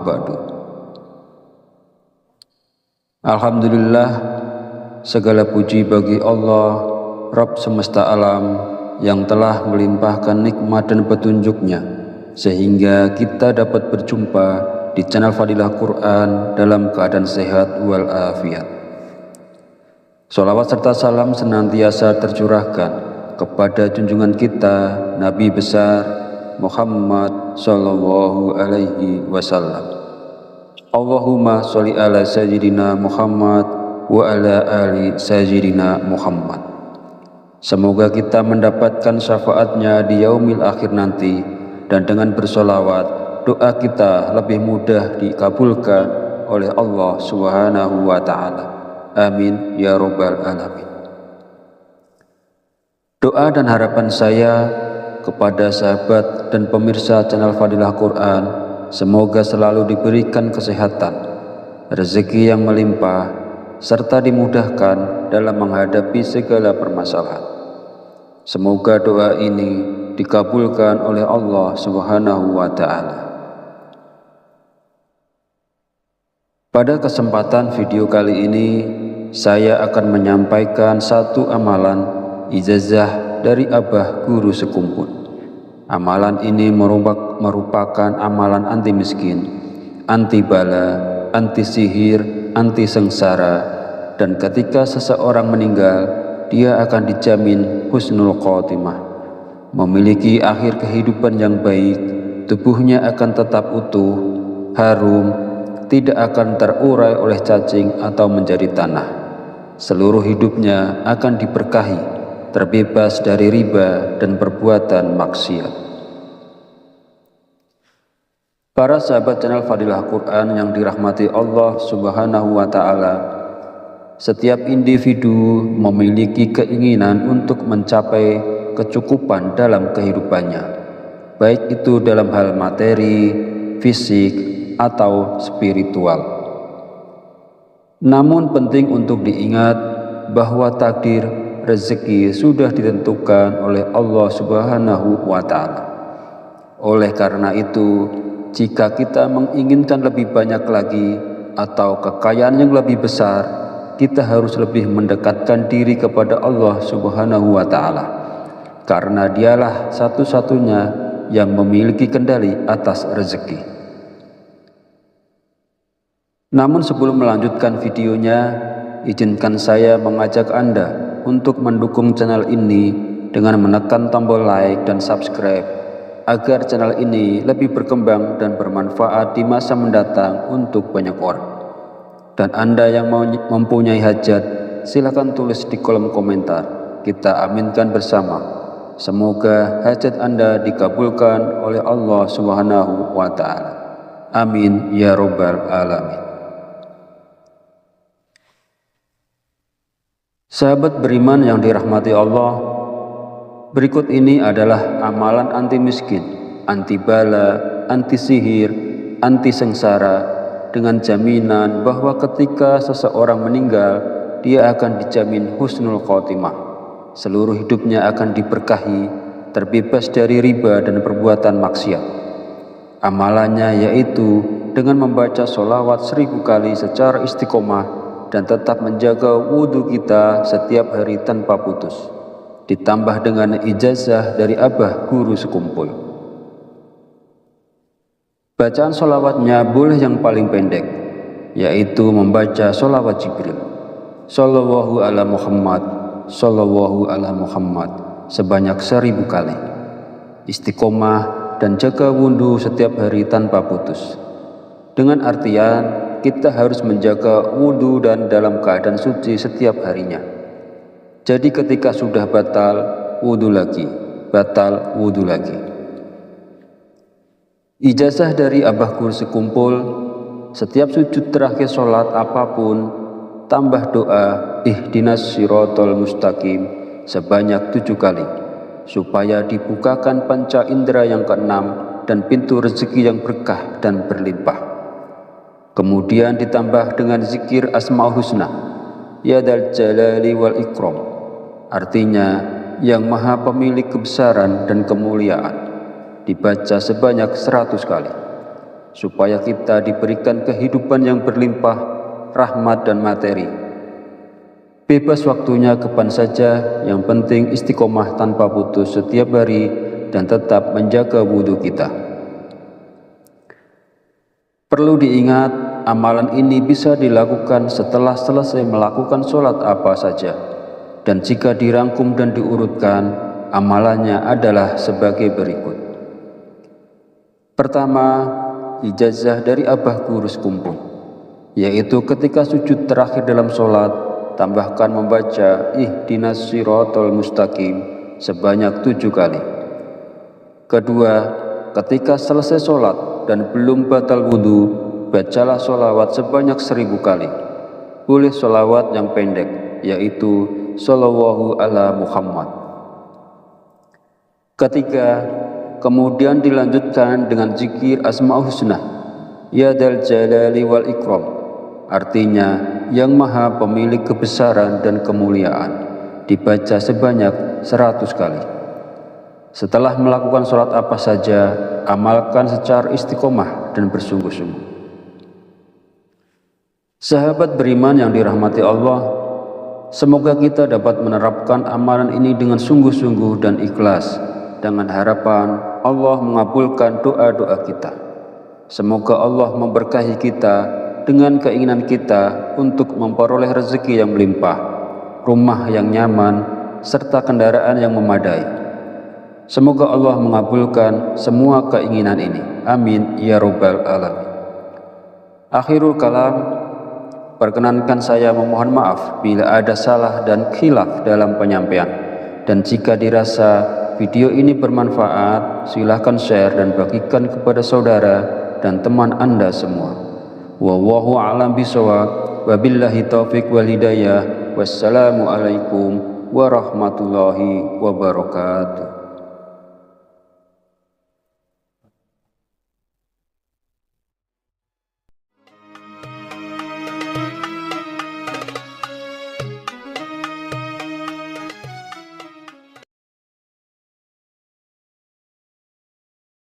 ba'du. Alhamdulillah, segala puji bagi Allah, Rabb semesta alam, yang telah melimpahkan nikmat dan petunjuknya sehingga kita dapat berjumpa di channel Fadilah Quran dalam keadaan sehat walafiat. Sholawat serta salam senantiasa tercurahkan kepada junjungan kita Nabi besar Muhammad sallallahu alaihi wasallam. Allahumma sholli ala sayyidina Muhammad wa ala ali sayyidina Muhammad. Semoga kita mendapatkan syafaatnya di yaumil akhir nanti, dan dengan bersolawat doa kita lebih mudah dikabulkan oleh Allah Subhanahu wa ta'ala. Amin ya rabbal alamin. Doa dan harapan saya kepada sahabat dan pemirsa channel Fadilah Quran, semoga selalu diberikan kesehatan, rezeki yang melimpah, serta dimudahkan dalam menghadapi segala permasalahan. Semoga doa ini dikabulkan oleh Allah Subhanahu wa ta'ala. Pada kesempatan video kali ini, saya akan menyampaikan satu amalan ijazah dari Abah Guru Sekumpul. Amalan ini merupakan amalan anti miskin, anti bala, anti sihir, anti sengsara, dan ketika seseorang meninggal, dia akan dijamin husnul khotimah, memiliki akhir kehidupan yang baik, tubuhnya akan tetap utuh, harum, tidak akan terurai oleh cacing atau menjadi tanah. Seluruh hidupnya akan diberkahi, terbebas dari riba dan perbuatan maksiat. Para sahabat channel Fadilah Quran yang dirahmati Allah Subhanahu wa ta'ala, setiap individu memiliki keinginan untuk mencapai kecukupan dalam kehidupannya, baik itu dalam hal materi, fisik, atau spiritual. Namun penting untuk diingat bahwa takdir rezeki sudah ditentukan oleh Allah Subhanahu wa ta'ala. Oleh karena itu, jika kita menginginkan lebih banyak lagi atau kekayaan yang lebih besar, kita harus lebih mendekatkan diri kepada Allah Subhanahu wa ta'ala, karena dialah satu-satunya yang memiliki kendali atas rezeki. Namun sebelum melanjutkan videonya, izinkan saya mengajak Anda untuk mendukung channel ini dengan menekan tombol like dan subscribe, agar channel ini lebih berkembang dan bermanfaat di masa mendatang untuk banyak orang. Dan Anda yang mempunyai hajat, silakan tulis di kolom komentar. Kita aminkan bersama. Semoga hajat Anda dikabulkan oleh Allah Subhanahu wa ta'ala. Amin ya rabbal alamin. Sahabat beriman yang dirahmati Allah, berikut ini adalah amalan anti miskin, anti bala, anti sihir, anti sengsara, dengan jaminan bahwa ketika seseorang meninggal, dia akan dijamin husnul khotimah. Seluruh hidupnya akan diberkahi, terbebas dari riba dan perbuatan maksiat. Amalannya yaitu dengan membaca sholawat 1000 kali secara istiqomah dan tetap menjaga wudhu kita setiap hari tanpa putus, ditambah dengan ijazah dari Abah Guru Sekumpul. Bacaan sholawatnya boleh yang paling pendek, yaitu membaca sholawat Jibril, Sallallahu ala Muhammad, Sallallahu ala Muhammad, sebanyak 1000 kali. Istiqomah dan jaga wudhu setiap hari tanpa putus. Dengan artian, kita harus menjaga wudhu dan dalam keadaan suci setiap harinya. Jadi ketika sudah batal, wudhu lagi, batal, wudhu lagi. Ijazah dari Abah Guru Sekumpul, setiap sujud terakhir sholat apapun, tambah doa ihdinas sirotol mustaqim sebanyak 7 kali, supaya dibukakan panca indera yang keenam dan pintu rezeki yang berkah dan berlimpah. Kemudian ditambah dengan zikir Asmaul Husna, Ya Dzal Jalali wal Ikram, artinya yang maha pemilik kebesaran dan kemuliaan, dibaca sebanyak 100 kali. supaya kita diberikan kehidupan yang berlimpah, rahmat dan materi. Bebas waktunya kapan saja, yang penting istiqomah tanpa putus setiap hari dan tetap menjaga wudhu kita. Perlu diingat, amalan ini bisa dilakukan setelah selesai melakukan sholat apa saja. Dan jika dirangkum dan diurutkan, amalannya adalah sebagai berikut. Pertama, ijazah dari Abah Guru Sekumpul, yaitu ketika sujud terakhir dalam sholat, tambahkan membaca ihdinas siratal mustaqim sebanyak 7 kali. Kedua, ketika selesai sholat dan belum batal wudhu, bacalah sholawat sebanyak 1000 kali. Boleh sholawat yang pendek, yaitu Shallallahu ala Muhammad. Ketiga, kemudian dilanjutkan dengan zikir Asma'ul Husna, Ya Dzal Jalali wal Ikram, artinya yang maha pemilik kebesaran dan kemuliaan, dibaca sebanyak 100 kali. Setelah melakukan sholat apa saja, amalkan secara istiqomah dan bersungguh-sungguh. Sahabat beriman yang dirahmati Allah, semoga kita dapat menerapkan amalan ini dengan sungguh-sungguh dan ikhlas, dengan harapan Allah mengabulkan doa-doa kita. Semoga Allah memberkahi kita dengan keinginan kita untuk memperoleh rezeki yang melimpah, rumah yang nyaman, serta kendaraan yang memadai. Semoga Allah mengabulkan semua keinginan ini. Amin ya Rabbal Alamin. Akhirul kalam, perkenankan saya memohon maaf bila ada salah dan khilaf dalam penyampaian. Dan jika dirasa video ini bermanfaat, silahkan share dan bagikan kepada saudara dan teman Anda semua. Wallahu a'lam bishawab, wabillahi taufiq wal hidayah. Wassalamu alaikum warahmatullahi wabarakatuh.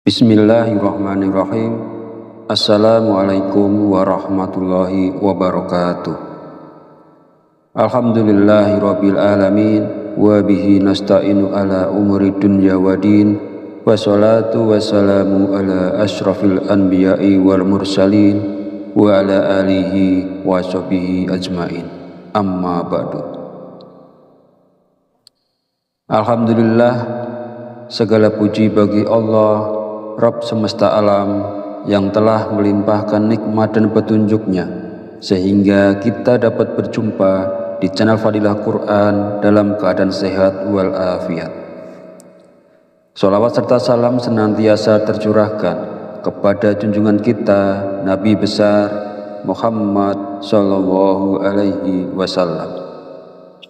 Bismillahirrahmanirrahim. Assalamualaikum warahmatullahi wabarakatuh. Alhamdulillahirabbil alamin, wa bihi nasta'inu ala umuri dunya waddin, wassalatu wassalamu ala asyrafil anbiya'i wal mursalin wa ala alihi wa sahbihi ajmain. Amma ba'du. Alhamdulillah, segala puji bagi Allah, Rabb semesta alam, yang telah melimpahkan nikmat dan petunjuknya sehingga kita dapat berjumpa di channel Fadilah Quran dalam keadaan sehat wal afiat. Sholawat serta salam senantiasa tercurahkan kepada junjungan kita Nabi besar Muhammad sallallahu alaihi wasallam.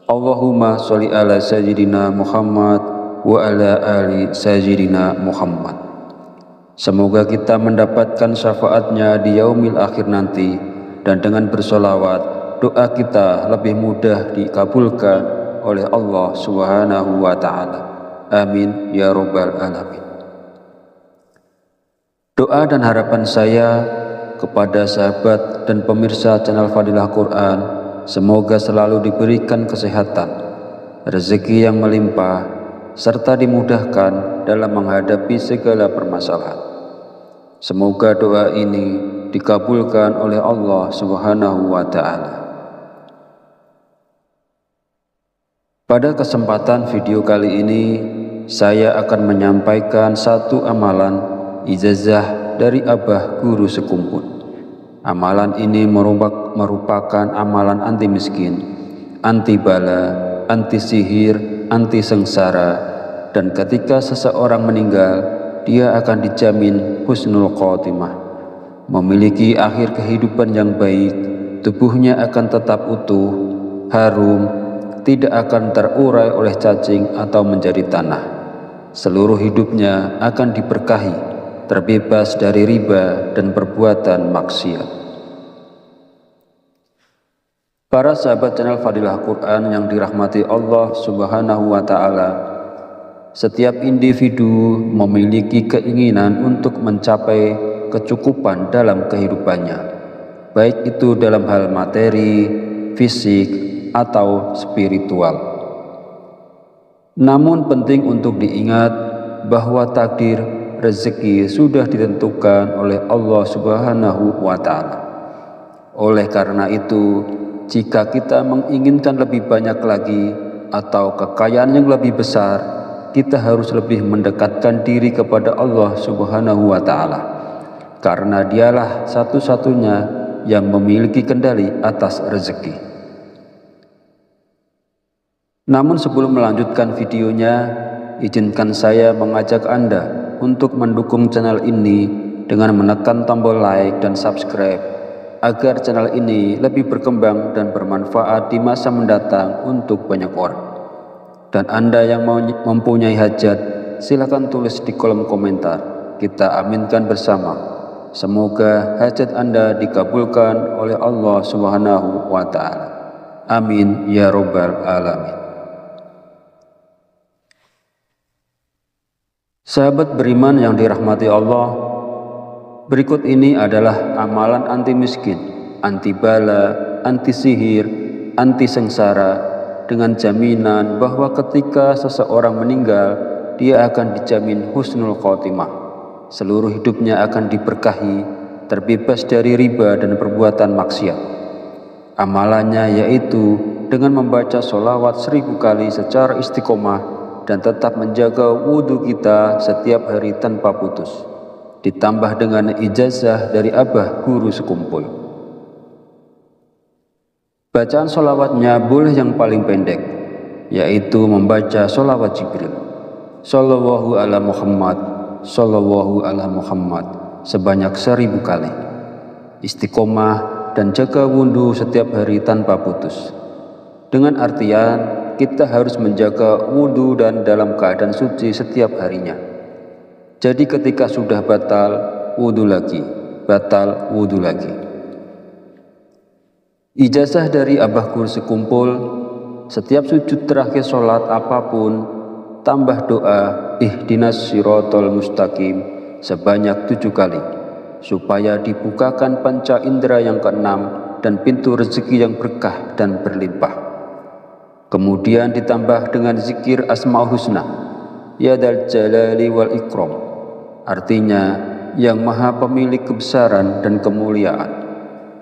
Allahumma sholli ala sayyidina Muhammad wa ala ali sayyidina Muhammad. Semoga kita mendapatkan syafaatnya di yaumil akhir nanti, dan dengan bersolawat doa kita lebih mudah dikabulkan oleh Allah Subhanahu wa Ta'ala. Amin ya Rabbal Alamin. Doa dan harapan saya kepada sahabat dan pemirsa channel Fadilah Quran, semoga selalu diberikan kesehatan, rezeki yang melimpah, serta dimudahkan dalam menghadapi segala permasalahan. Semoga doa ini dikabulkan oleh Allah Subhanahu wa Ta'ala. Pada kesempatan video kali ini, saya akan menyampaikan satu amalan ijazah dari Abah Guru Sekumpul. Amalan ini merupakan amalan anti miskin, anti bala, anti sihir, anti sengsara, dan ketika seseorang meninggal, dia akan dijamin husnul khotimah, memiliki akhir kehidupan yang baik, tubuhnya akan tetap utuh, harum, tidak akan terurai oleh cacing atau menjadi tanah. Seluruh hidupnya akan diberkahi, terbebas dari riba dan perbuatan maksiat. Para sahabat channel Fadilah Quran yang dirahmati Allah Subhanahu wa Ta'ala, setiap individu memiliki keinginan untuk mencapai kecukupan dalam kehidupannya, baik itu dalam hal materi, fisik, atau spiritual. Namun penting untuk diingat bahwa takdir rezeki sudah ditentukan oleh Allah Subhanahu wa Ta'ala. Oleh karena itu, jika kita menginginkan lebih banyak lagi atau kekayaan yang lebih besar, kita harus lebih mendekatkan diri kepada Allah Subhanahu wa Ta'ala, karena Dialah satu-satunya yang memiliki kendali atas rezeki. Namun sebelum melanjutkan videonya, izinkan saya mengajak Anda untuk mendukung channel ini dengan menekan tombol like dan subscribe, agar channel ini lebih berkembang dan bermanfaat di masa mendatang untuk banyak orang. Dan Anda yang mempunyai hajat, silakan tulis di kolom komentar. Kita aminkan bersama. Semoga hajat Anda dikabulkan oleh Allah Subhanahu wa Ta'ala. Amin ya Rabbal Alamin. Sahabat beriman yang dirahmati Allah, berikut ini adalah amalan anti miskin, anti bala, anti sihir, anti sengsara, dengan jaminan bahwa ketika seseorang meninggal, dia akan dijamin husnul khotimah. Seluruh hidupnya akan diberkahi, terbebas dari riba dan perbuatan maksiat. Amalannya yaitu dengan membaca sholawat 1000 kali secara istiqomah dan tetap menjaga wudhu kita setiap hari tanpa putus, ditambah dengan ijazah dari Abah Guru Sekumpul. Bacaan sholawatnya boleh yang paling pendek, yaitu membaca sholawat Jibril, Sallallahu ala Muhammad, Sallallahu ala Muhammad, sebanyak 1000 kali. Istiqomah dan jaga wudhu setiap hari tanpa putus. Dengan artian, kita harus menjaga wudhu dan dalam keadaan suci setiap harinya. Jadi ketika sudah batal, wudhu lagi, batal, wudhu lagi. Ijazah dari Abah Guru Sekumpul, setiap sujud terakhir sholat apapun, tambah doa ihdinas sirotol mustaqim sebanyak 7 kali, supaya dibukakan panca indera yang keenam dan pintu rezeki yang berkah dan berlimpah. Kemudian ditambah dengan zikir Asma'ul Husna, Ya Dzal Jalali wal Ikram, artinya yang maha pemilik kebesaran dan kemuliaan,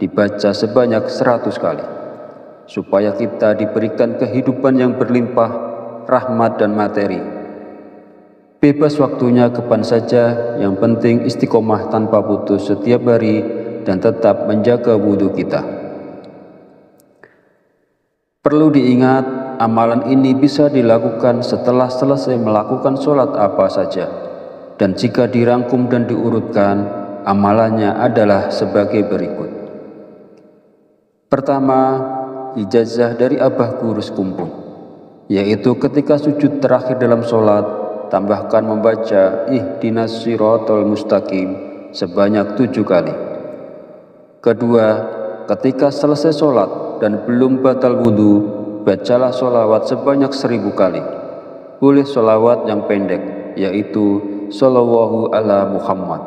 dibaca sebanyak 100 kali, supaya kita diberikan kehidupan yang berlimpah, rahmat dan materi. Bebas waktunya kapan saja, yang penting istiqomah tanpa putus setiap hari dan tetap menjaga wudhu kita. Perlu diingat, amalan ini bisa dilakukan setelah selesai melakukan sholat apa saja, dan jika dirangkum dan diurutkan, amalannya adalah sebagai berikut. Pertama, ijazah dari Abah Guru Sekumpul, yaitu ketika sujud terakhir dalam sholat, tambahkan membaca ihdinas sirotol mustaqim sebanyak 7 kali. Kedua, ketika selesai sholat dan belum batal wudhu, bacalah sholawat sebanyak 1000 kali. Boleh sholawat yang pendek, yaitu Sallallahu ala Muhammad.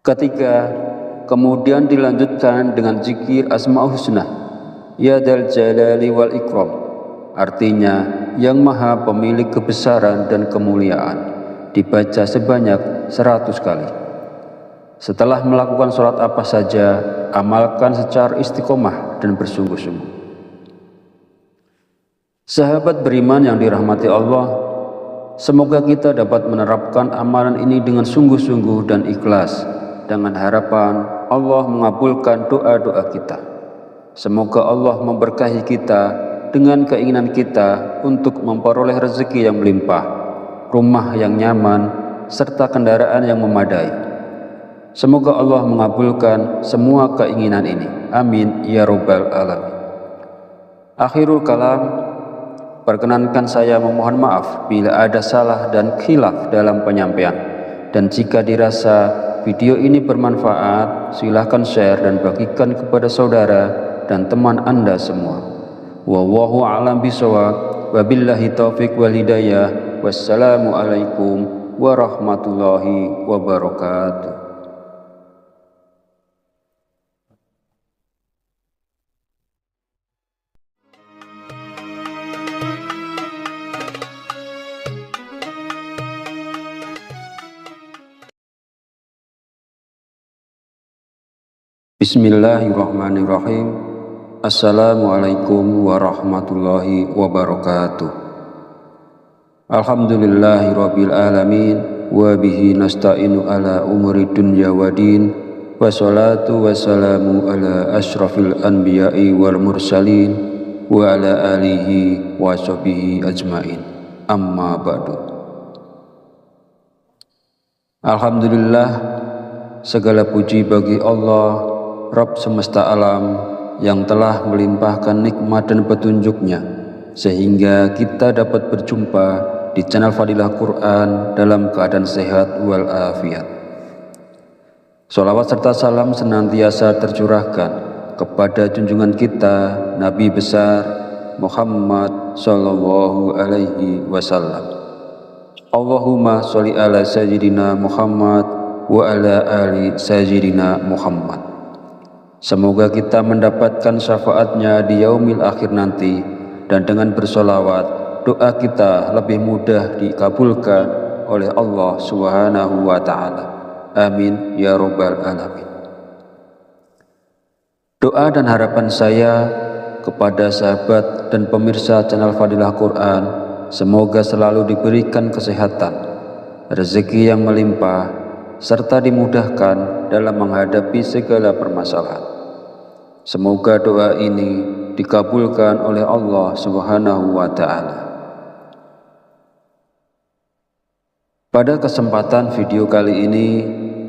Ketiga, kemudian dilanjutkan dengan zikir Asma'ul Husna, Ya Dzal Jalali wal Ikram, artinya yang maha pemilik kebesaran dan kemuliaan, dibaca sebanyak 100 kali. Setelah melakukan sholat apa saja, amalkan secara istiqomah dan bersungguh-sungguh. Sahabat beriman yang dirahmati Allah, semoga kita dapat menerapkan amalan ini dengan sungguh-sungguh dan ikhlas, dengan harapan Allah mengabulkan doa-doa kita. Semoga Allah memberkahi kita dengan keinginan kita untuk memperoleh rezeki yang melimpah, rumah yang nyaman, serta kendaraan yang memadai. Semoga Allah mengabulkan semua keinginan ini. Amin ya Rabbal Alamin. Akhirul kalam, perkenankan saya memohon maaf bila ada salah dan khilaf dalam penyampaian. Dan jika dirasa video ini bermanfaat, silahkan share dan bagikan kepada saudara dan teman Anda semua. Wallahu a'lam bishawab. Wabillahi taufiq wal hidayah. Wassalamu alaikum warahmatullahi wabarakatuh. Bismillahirrahmanirrahim. Assalamualaikum warahmatullahi wabarakatuh. Alhamdulillahirabbil alamin wa bihi nasta'inu ala umuri dunya waddin, wassalatu wassalamu ala asyrafil anbiya'i wal mursalin wa ala alihi wa sahbihi ajmain. Amma ba'du. Alhamdulillah, segala puji bagi Allah Rabb semesta alam yang telah melimpahkan nikmat dan petunjuknya sehingga kita dapat berjumpa di channel Fadilah Quran dalam keadaan sehat walafiat. Sholawat serta salam senantiasa tercurahkan kepada junjungan kita Nabi besar Muhammad sallallahu alaihi wasallam. Allahumma sholli ala sayyidina Muhammad wa ala ali sayyidina Muhammad. Semoga kita mendapatkan syafaatnya di yaumil akhir nanti, dan dengan bersolawat doa kita lebih mudah dikabulkan oleh Allah Subhanahu wa Ta'ala. Amin ya Rabbal Alamin. Doa dan harapan saya kepada sahabat dan pemirsa channel Fadilah Quran, semoga selalu diberikan kesehatan, rezeki yang melimpah, serta dimudahkan dalam menghadapi segala permasalahan. Semoga doa ini dikabulkan oleh Allah Subhanahu wa Ta'ala. Pada kesempatan video kali ini,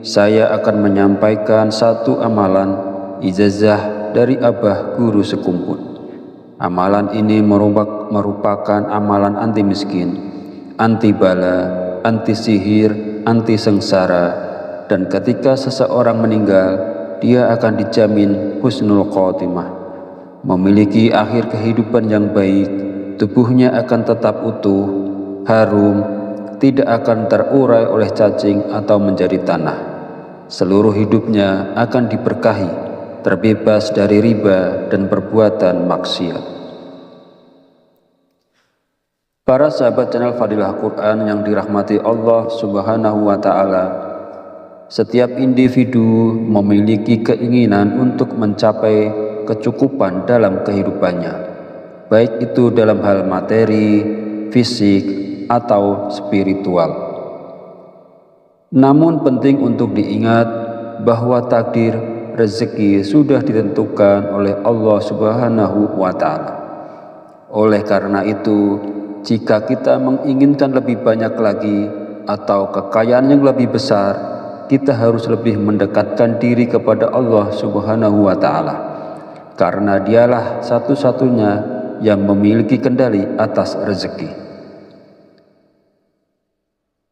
saya akan menyampaikan satu amalan ijazah dari Abah Guru Sekumpul. Amalan ini merupakan amalan anti miskin, anti bala, anti sihir, anti sengsara, dan ketika seseorang meninggal, dia akan dijamin husnul khotimah, memiliki akhir kehidupan yang baik, tubuhnya akan tetap utuh, harum, tidak akan terurai oleh cacing atau menjadi tanah. Seluruh hidupnya akan diberkahi, terbebas dari riba dan perbuatan maksiat. Para sahabat channel Fadilah Quran yang dirahmati Allah Subhanahu wa Ta'ala, setiap individu memiliki keinginan untuk mencapai kecukupan dalam kehidupannya, baik itu dalam hal materi, fisik, atau spiritual. Namun penting untuk diingat bahwa takdir rezeki sudah ditentukan oleh Allah Subhanahu wa Ta'ala. Oleh karena itu, jika kita menginginkan lebih banyak lagi atau kekayaan yang lebih besar, kita harus lebih mendekatkan diri kepada Allah Subhanahu wa Ta'ala, karena dialah satu-satunya yang memiliki kendali atas rezeki.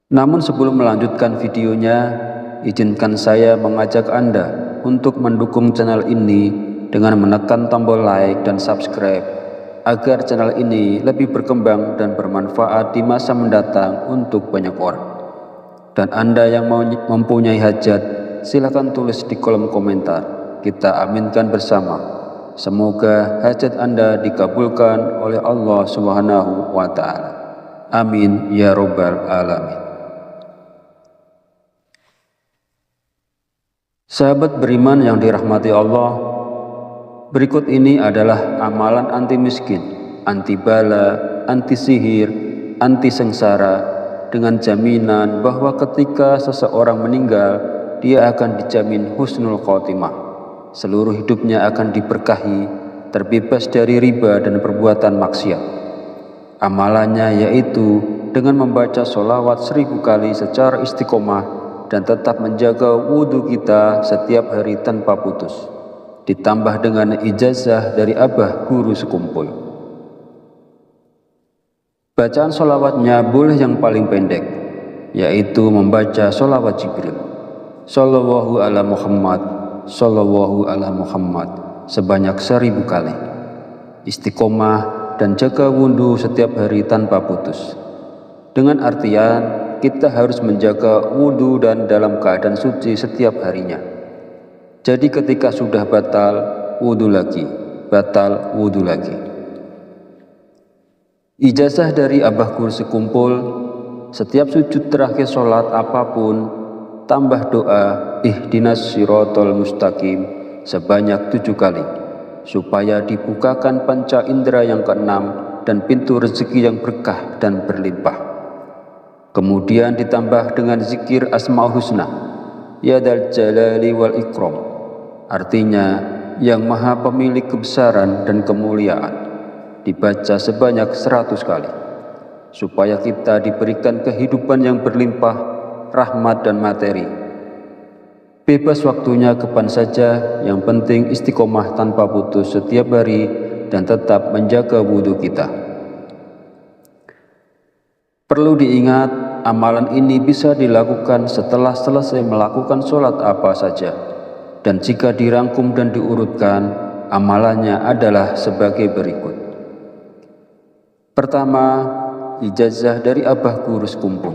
Namun sebelum melanjutkan videonya, izinkan saya mengajak Anda untuk mendukung channel ini dengan menekan tombol like dan subscribe, agar channel ini lebih berkembang dan bermanfaat di masa mendatang untuk banyak orang. Dan Anda yang mempunyai hajat, silakan tulis di kolom komentar. Kita aminkan bersama. Semoga hajat Anda dikabulkan oleh Allah Subhanahu wa Ta'ala. Amin ya Rabbal Alamin. Sahabat beriman yang dirahmati Allah, berikut ini adalah amalan anti miskin, anti bala, anti sihir, anti sengsara, dengan jaminan bahwa ketika seseorang meninggal, dia akan dijamin husnul khotimah. Seluruh hidupnya akan diberkahi, terbebas dari riba dan perbuatan maksiat. Amalannya yaitu dengan membaca sholawat 1000 kali secara istiqomah dan tetap menjaga wudhu kita setiap hari tanpa putus, ditambah dengan ijazah dari Abah Guru Sekumpul. Bacaan sholawatnya boleh yang paling pendek, yaitu membaca sholawat Jibril, Sallallahu ala Muhammad, Sallallahu ala Muhammad, sebanyak 1000 kali. Istiqomah dan jaga wudhu setiap hari tanpa putus. Dengan artian, kita harus menjaga wudhu dan dalam keadaan suci setiap harinya. Jadi ketika sudah batal, wudhu lagi, batal, wudhu lagi. Ijazah dari Abah Guru Sekumpul, setiap sujud terakhir sholat apapun, tambah doa ihdinas sirotol mustaqim sebanyak 7 kali, supaya dibukakan panca indera yang keenam dan pintu rezeki yang berkah dan berlimpah. Kemudian ditambah dengan zikir Asmaul Husna, Ya Dzal Jalali wal Ikram, artinya yang maha pemilik kebesaran dan kemuliaan, dibaca sebanyak 100 kali, supaya kita diberikan kehidupan yang berlimpah, rahmat dan materi. Bebas waktunya kapan saja, yang penting istiqomah tanpa putus setiap hari dan tetap menjaga wudhu kita. Perlu diingat, amalan ini bisa dilakukan setelah selesai melakukan sholat apa saja, dan jika dirangkum dan diurutkan, amalannya adalah sebagai berikut. Pertama, ijazah dari Abah Guru Sekumpul,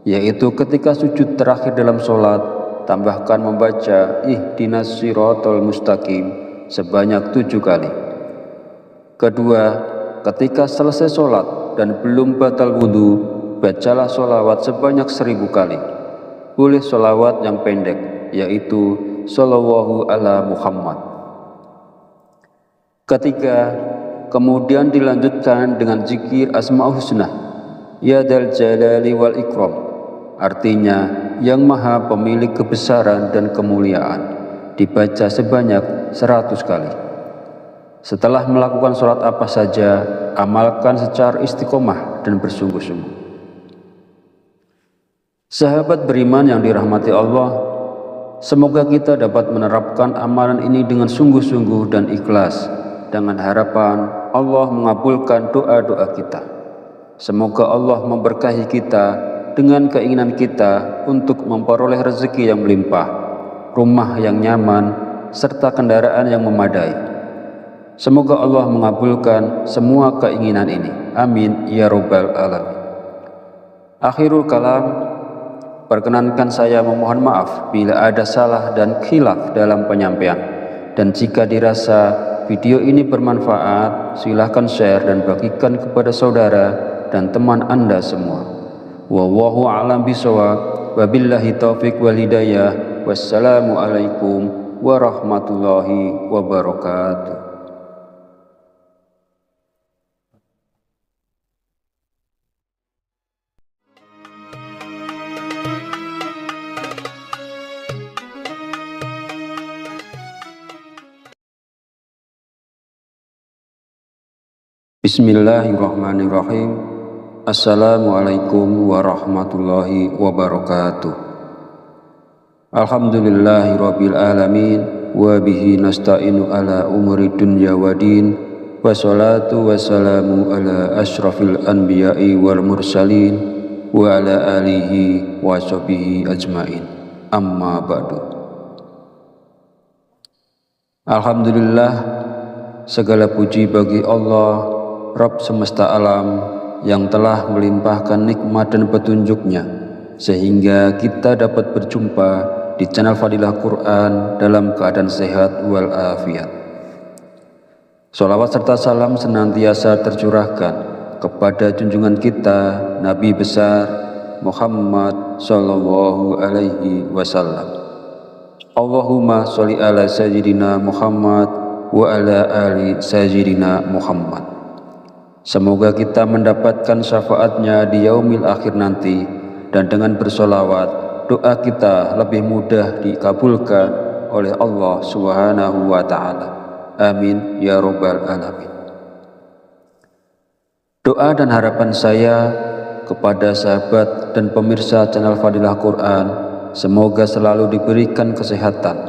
yaitu ketika sujud terakhir dalam sholat, tambahkan membaca ihdinas sirotol mustaqim sebanyak 7 kali. Kedua, ketika selesai sholat dan belum batal wudhu, bacalah sholawat sebanyak 1000 kali. Boleh sholawat yang pendek, yaitu Shallallahu ala Muhammad. Ketiga, kemudian dilanjutkan dengan zikir Asmaul Husna, Ya Dzal Jalali wal Ikram, artinya yang maha pemilik kebesaran dan kemuliaan, dibaca sebanyak 100 kali. Setelah melakukan sholat apa saja, amalkan secara istiqomah dan bersungguh-sungguh. Sahabat beriman yang dirahmati Allah, semoga kita dapat menerapkan amalan ini dengan sungguh-sungguh dan ikhlas, dengan harapan Allah mengabulkan doa-doa kita. Semoga Allah memberkahi kita dengan keinginan kita untuk memperoleh rezeki yang melimpah, rumah yang nyaman, serta kendaraan yang memadai. Semoga Allah mengabulkan semua keinginan ini. Amin ya Rabbal Alamin. Akhirul kalam, perkenankan saya memohon maaf bila ada salah dan khilaf dalam penyampaian. Dan jika dirasa video ini bermanfaat, silahkan share dan bagikan kepada saudara dan teman Anda semua. Wallahu a'lam bishawab. Wabillahi taufiq wal hidayah. Wassalamualaikum warahmatullahi wabarakatuh. Bismillahirrahmanirrahim. Assalamualaikum warahmatullahi wabarakatuh. Alhamdulillahirabbil alamin wa bihi nasta'inu ala umuri dunya waddin, wassalatu wassalamu ala asyrafil anbiya'i wal mursalin wa ala alihi wa sahbihi ajmain. Amma ba'du. Alhamdulillah, segala puji bagi Allah Rabb semesta alam yang telah melimpahkan nikmat dan petunjuknya sehingga kita dapat berjumpa di channel Fadilah Quran dalam keadaan sehat walafiat. Sholawat serta salam senantiasa tercurahkan kepada junjungan kita Nabi besar Muhammad sallallahu alaihi wasallam. Allahumma sholli ala sayyidina Muhammad wa ala ali sayyidina Muhammad. Semoga kita mendapatkan syafaatnya di yaumil akhir nanti, dan dengan bersolawat doa kita lebih mudah dikabulkan oleh Allah Subhanahu wa Ta'ala. Amin ya Rabbal Alamin. Doa dan harapan saya kepada sahabat dan pemirsa channel Fadilah Quran, semoga selalu diberikan kesehatan,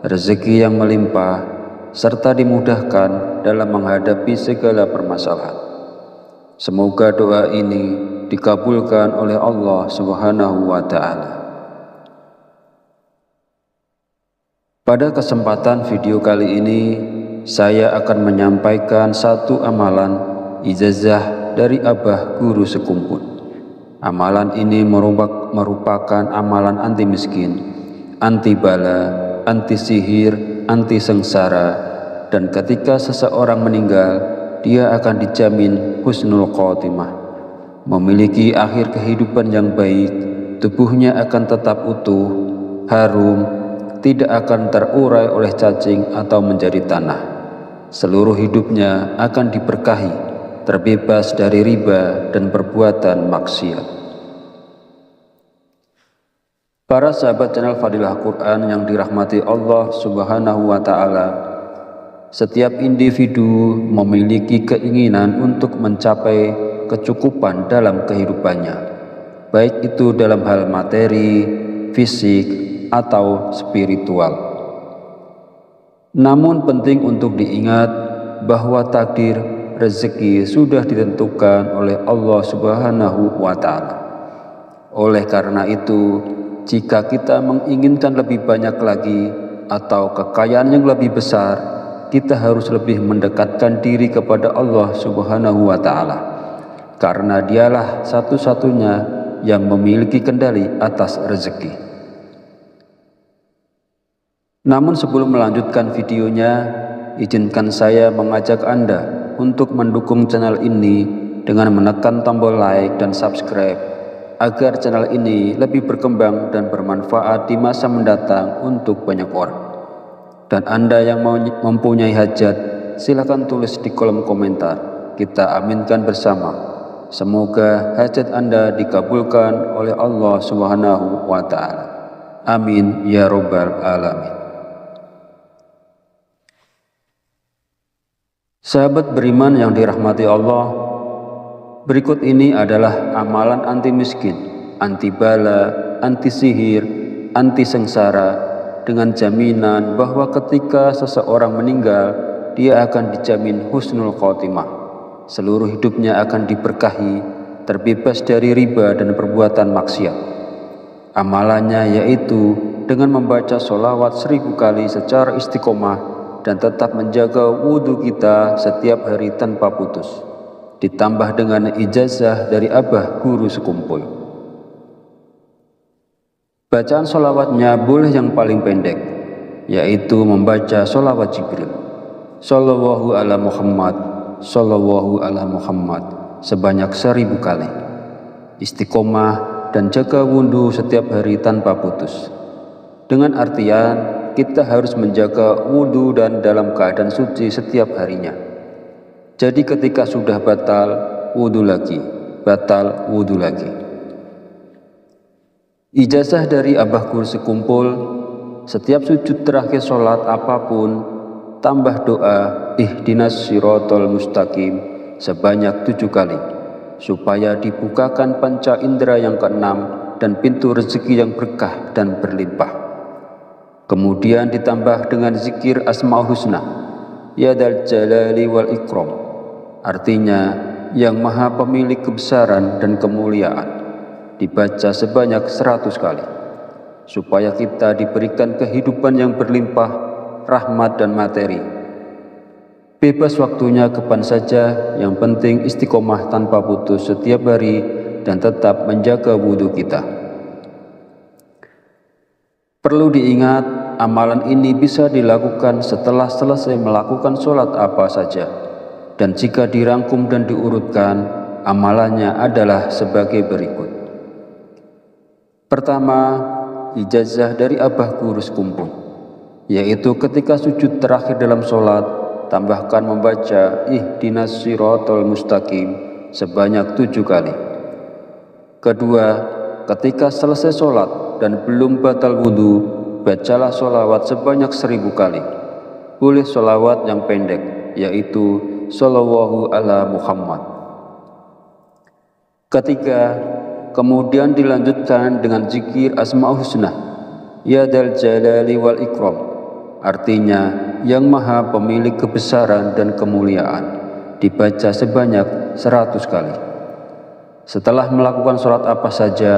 rezeki yang melimpah, serta dimudahkan dalam menghadapi segala permasalahan. Semoga doa ini dikabulkan oleh Allah Subhanahu wa Ta'ala. Pada kesempatan video kali ini, saya akan menyampaikan satu amalan ijazah dari Abah Guru Sekumpul, Amalan ini merupakan amalan anti miskin, anti bala, anti sihir, anti sengsara, dan ketika seseorang meninggal, dia akan dijamin husnul khotimah, memiliki akhir kehidupan yang baik, tubuhnya akan tetap utuh, harum, tidak akan terurai oleh cacing atau menjadi tanah. Seluruh hidupnya akan diberkahi, terbebas dari riba dan perbuatan maksiat. Para sahabat channel Fadilah Quran yang dirahmati Allah Subhanahu wa Ta'ala, setiap individu memiliki keinginan untuk mencapai kecukupan dalam kehidupannya, baik itu dalam hal materi, fisik, atau spiritual. Namun penting untuk diingat bahwa takdir rezeki sudah ditentukan oleh Allah Subhanahu wa Ta'ala. Oleh karena itu, jika kita menginginkan lebih banyak lagi atau kekayaan yang lebih besar, kita harus lebih mendekatkan diri kepada Allah Subhanahu wa Ta'ala, karena Dialah satu-satunya yang memiliki kendali atas rezeki. Namun sebelum melanjutkan videonya, izinkan saya mengajak Anda untuk mendukung channel ini dengan menekan tombol like dan subscribe, agar channel ini lebih berkembang dan bermanfaat di masa mendatang untuk banyak orang. Dan Anda yang mempunyai hajat, silakan tulis di kolom komentar. Kita aminkan bersama. Semoga hajat Anda dikabulkan oleh Allah Subhanahu wa Ta'ala. Amin ya Rabbal Alamin. Sahabat beriman yang dirahmati Allah, berikut ini adalah amalan anti miskin, anti bala, anti sihir, anti sengsara, dengan jaminan bahwa ketika seseorang meninggal, dia akan dijamin husnul khotimah. Seluruh hidupnya akan diberkahi, terbebas dari riba dan perbuatan maksiat. Amalannya yaitu dengan membaca sholawat 1000 kali secara istiqomah dan tetap menjaga wudhu kita setiap hari tanpa putus, ditambah dengan ijazah dari Abah Guru Sekumpul. Bacaan sholawatnya boleh yang paling pendek, yaitu membaca sholawat Jibril, Sallallahu ala Muhammad, Sallallahu ala Muhammad, sebanyak 1000 kali. Istiqomah dan jaga wudhu setiap hari tanpa putus, dengan artian kita harus menjaga wudhu dan dalam keadaan suci setiap harinya. Jadi ketika sudah batal, wudhu lagi, batal, wudhu lagi. Ijazah dari Abah Guru Sekumpul, setiap sujud terakhir sholat apapun, tambah doa ihdinas sirotol mustaqim sebanyak 7 kali, supaya dibukakan panca indera yang keenam dan pintu rezeki yang berkah dan berlimpah. Kemudian ditambah dengan zikir Asmaul Husna, Ya Dzal Jalali wal Ikram, artinya yang maha pemilik kebesaran dan kemuliaan, dibaca sebanyak 100 kali, supaya kita diberikan kehidupan yang berlimpah, rahmat dan materi. Bebas waktunya kapan saja, yang penting istiqomah tanpa putus setiap hari dan tetap menjaga wudhu kita. Perlu diingat, amalan ini bisa dilakukan setelah selesai melakukan sholat apa saja, dan jika dirangkum dan diurutkan, amalannya adalah sebagai berikut. Pertama, ijazah dari Abah Guru Sekumpul, yaitu ketika sujud terakhir dalam sholat, tambahkan membaca ihdinas sirotol mustaqim sebanyak 7 kali. Kedua, ketika selesai sholat dan belum batal wudhu, bacalah sholawat sebanyak 1000 kali. Boleh sholawat yang pendek, yaitu Sallallahu ala Muhammad. Ketiga, kemudian dilanjutkan dengan zikir Asmaul Husna, Ya Dzal Jalali wal Ikram, artinya yang maha pemilik kebesaran dan kemuliaan, dibaca sebanyak 100 kali. Setelah melakukan sholat apa saja,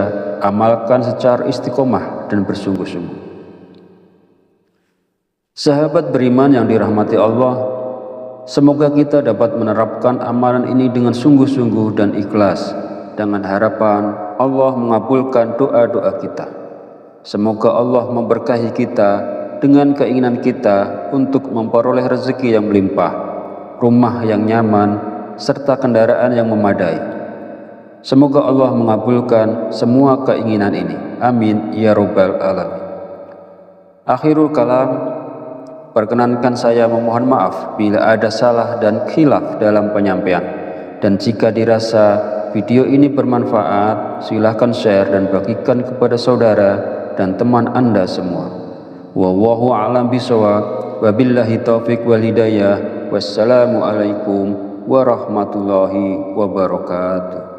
amalkan secara istiqomah dan bersungguh-sungguh. Sahabat beriman yang dirahmati Allah, semoga kita dapat menerapkan amalan ini dengan sungguh-sungguh dan ikhlas, dengan harapan Allah mengabulkan doa-doa kita. Semoga Allah memberkahi kita dengan keinginan kita untuk memperoleh rezeki yang melimpah, rumah yang nyaman, serta kendaraan yang memadai. Semoga Allah mengabulkan semua keinginan ini. Amin ya Rabbal Alamin. Akhirul kalam, perkenankan saya memohon maaf bila ada salah dan khilaf dalam penyampaian. Dan jika dirasa video ini bermanfaat, silahkan share dan bagikan kepada saudara dan teman Anda semua. Wallahu a'lam bishawab. Wabillahi taufiq wal hidayah. Wassalamualaikum warahmatullahi wabarakatuh.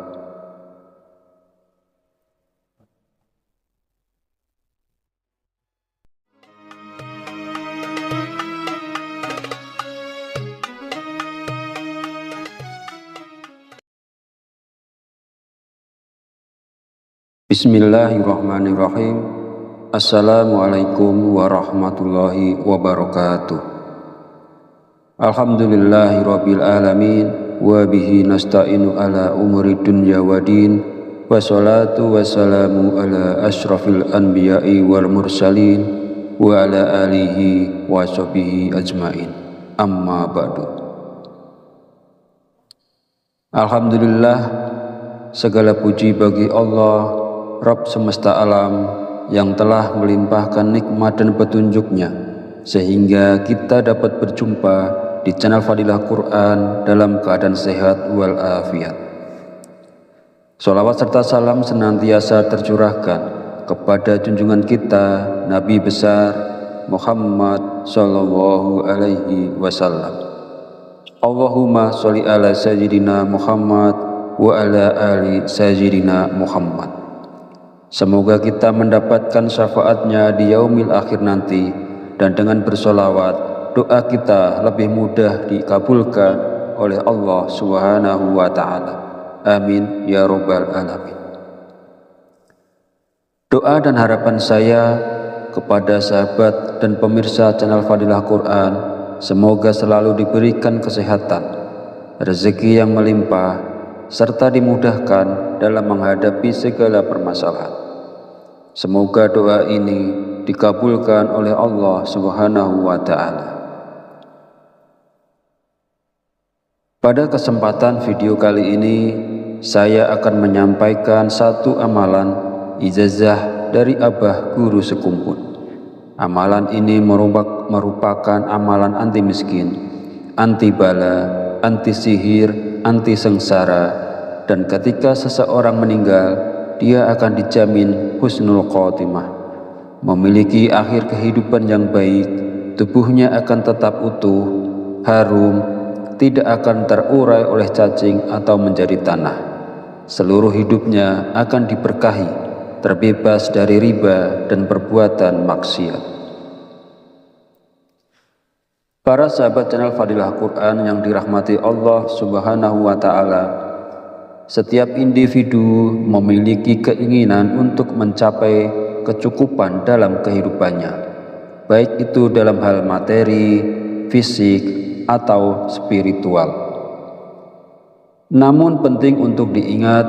Bismillahirrahmanirrahim. Assalamualaikum warahmatullahi wabarakatuh. Alhamdulillahirabbil alamin wa bihi nasta'inu ala umuri dunya waddin. Wassalatu wassalamu ala asyrafil anbiya'i wal mursalin wa ala alihi wa sahbihi ajmain. Amma ba'du. Alhamdulillah, segala puji bagi Allah, Rabb semesta alam, yang telah melimpahkan nikmat dan petunjuknya sehingga kita dapat berjumpa di channel Fadilah Quran dalam keadaan sehat walafiat. Sholawat serta salam senantiasa tercurahkan kepada junjungan kita Nabi besar Muhammad sallallahu alaihi wasallam. Allahumma sholli ala sayyidina Muhammad wa ala ali sayyidina Muhammad. Semoga kita mendapatkan syafaatnya di yaumil akhir nanti, dan dengan bersolawat doa kita lebih mudah dikabulkan oleh Allah Subhanahu wa Ta'ala. Amin ya Rabbal Alamin. Doa dan harapan saya kepada sahabat dan pemirsa channel Fadilah Quran, semoga selalu diberikan kesehatan, rezeki yang melimpah, serta dimudahkan dalam menghadapi segala permasalahan. Semoga doa ini dikabulkan oleh Allah Subhanahu wa Ta'ala. Pada kesempatan video kali ini, saya akan menyampaikan satu amalan ijazah dari Abah Guru Sekumpul. Amalan ini merupakan amalan anti miskin, anti bala, anti sihir, anti sengsara, dan ketika seseorang meninggal, dia akan dijamin husnul khotimah, memiliki akhir kehidupan yang baik, tubuhnya akan tetap utuh, harum, tidak akan terurai oleh cacing atau menjadi tanah. Seluruh hidupnya akan diberkahi, terbebas dari riba dan perbuatan maksiat. Para sahabat channel Fadilah Quran yang dirahmati Allah Subhanahu wa Ta'ala, setiap individu memiliki keinginan untuk mencapai kecukupan dalam kehidupannya, baik itu dalam hal materi, fisik, atau spiritual. Namun penting untuk diingat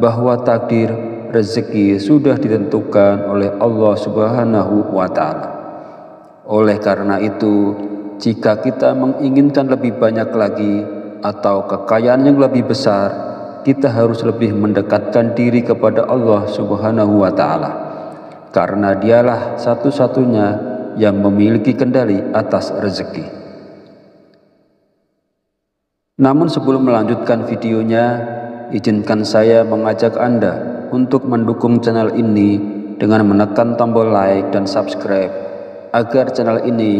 bahwa takdir rezeki sudah ditentukan oleh Allah Subhanahu wa Ta'ala. Oleh karena itu, jika kita menginginkan lebih banyak lagi atau kekayaan yang lebih besar, kita harus lebih mendekatkan diri kepada Allah Subhanahu wa Ta'ala, karena Dialah satu-satunya yang memiliki kendali atas rezeki. Namun sebelum melanjutkan videonya, izinkan saya mengajak Anda untuk mendukung channel ini dengan menekan tombol like dan subscribe agar channel ini